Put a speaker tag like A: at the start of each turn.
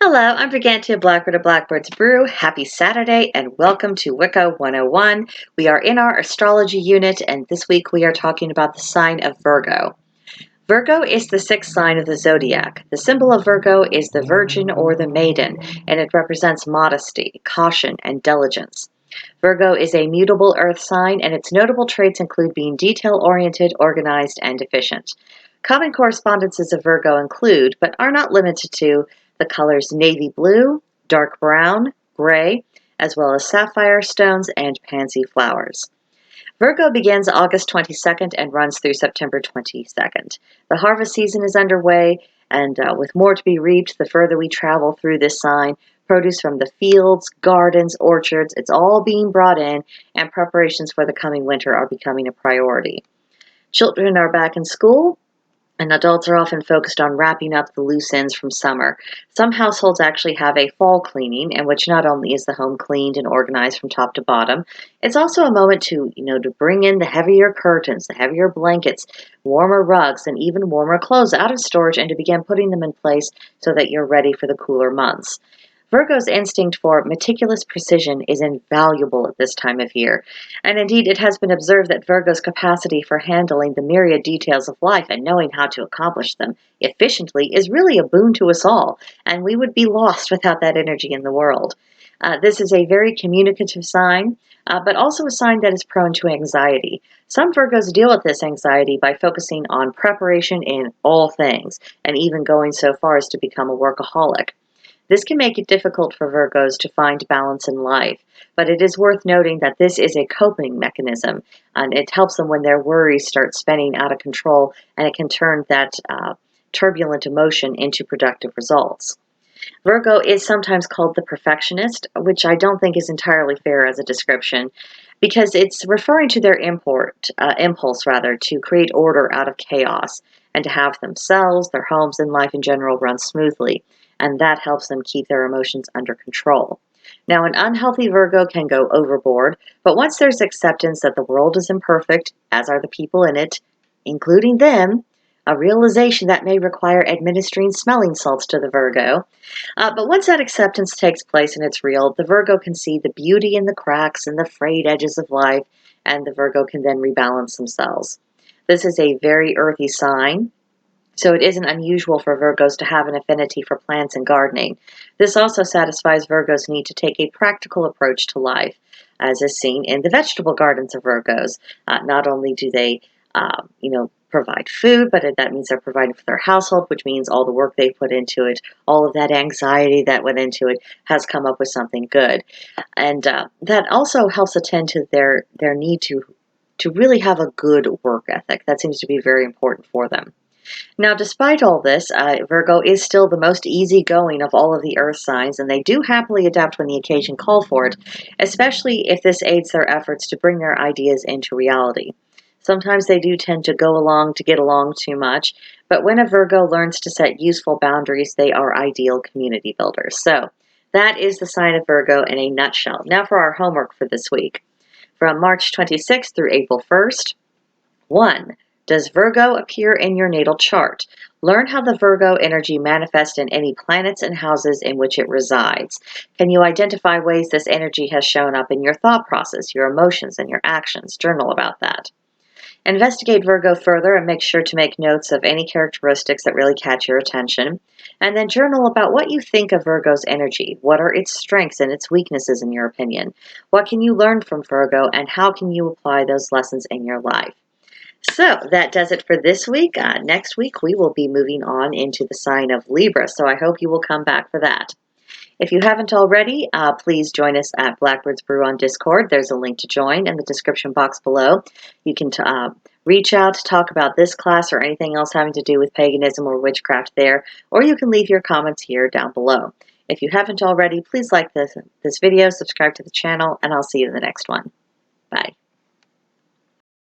A: Hello, I'm Brigantia Blackbird of Blackbird's Brew. Happy Saturday and welcome to Wicca 101. We are in our astrology unit and this week we are talking about the sign of Virgo. Virgo is the sixth sign of the zodiac. The symbol of Virgo is the Virgin or the Maiden, and it represents modesty, caution, and diligence. Virgo is a mutable earth sign, and its notable traits include being detail-oriented, organized, and efficient. Common correspondences of Virgo include, but are not limited to, the colors navy blue, dark brown, gray, as well as sapphire stones and pansy flowers. Virgo begins August 22nd and runs through September 22nd. The harvest season is underway, and with more to be reaped the further we travel through this sign, produce from the fields, gardens, orchards, it's all being brought in, and preparations for the coming winter are becoming a priority. Children are back in school, and adults are often focused on wrapping up the loose ends from summer. Some households actually have a fall cleaning, in which not only is the home cleaned and organized from top to bottom, it's also a moment to bring in the heavier curtains, the heavier blankets, warmer rugs, and even warmer clothes out of storage and to begin putting them in place so that you're ready for the cooler months. Virgo's instinct for meticulous precision is invaluable at this time of year, and indeed it has been observed that Virgo's capacity for handling the myriad details of life and knowing how to accomplish them efficiently is really a boon to us all, and we would be lost without that energy in the world. This is a very communicative sign, but also a sign that is prone to anxiety. Some Virgos deal with this anxiety by focusing on preparation in all things, and even going so far as to become a workaholic. This can make it difficult for Virgos to find balance in life, but it is worth noting that this is a coping mechanism, and it helps them when their worries start spinning out of control, and it can turn that turbulent emotion into productive results. Virgo is sometimes called the perfectionist, which I don't think is entirely fair as a description, because it's referring to their impulse rather, to create order out of chaos and to have themselves, their homes, and life in general run smoothly, and that helps them keep their emotions under control. Now, an unhealthy Virgo can go overboard, but once there's acceptance that the world is imperfect, as are the people in it, including them, a realization that may require administering smelling salts to the Virgo. But once that acceptance takes place and it's real, the Virgo can see the beauty in the cracks and the frayed edges of life, and the Virgo can then rebalance themselves. This is a very earthy sign, so it isn't unusual for Virgos to have an affinity for plants and gardening. This also satisfies Virgos' need to take a practical approach to life, as is seen in the vegetable gardens of Virgos. Not only do they, provide food, but that means they're providing for their household, which means all the work they put into it, all of that anxiety that went into it, has come up with something good. And that also helps attend to their need to really have a good work ethic. That seems to be very important for them. Now, despite all this, Virgo is still the most easygoing of all of the earth signs, and they do happily adapt when the occasion calls for it, especially if this aids their efforts to bring their ideas into reality. Sometimes they do tend to go along to get along too much, but when a Virgo learns to set useful boundaries, they are ideal community builders. So, that is the sign of Virgo in a nutshell. Now for our homework for this week. From March 26th through April 1st, 1. Does Virgo appear in your natal chart? Learn how the Virgo energy manifests in any planets and houses in which it resides. Can you identify ways this energy has shown up in your thought process, your emotions, and your actions? Journal about that. Investigate Virgo further and make sure to make notes of any characteristics that really catch your attention. And then journal about what you think of Virgo's energy. What are its strengths and its weaknesses in your opinion? What can you learn from Virgo, and how can you apply those lessons in your life? So that does it for this week. Next week, we will be moving on into the sign of Libra, so I hope you will come back for that. If you haven't already, please join us at Blackbird's Brew on Discord. There's a link to join in the description box below. You can reach out to talk about this class or anything else having to do with paganism or witchcraft there, or you can leave your comments here down below. If you haven't already, please like this video, subscribe to the channel, and I'll see you in the next one. Bye.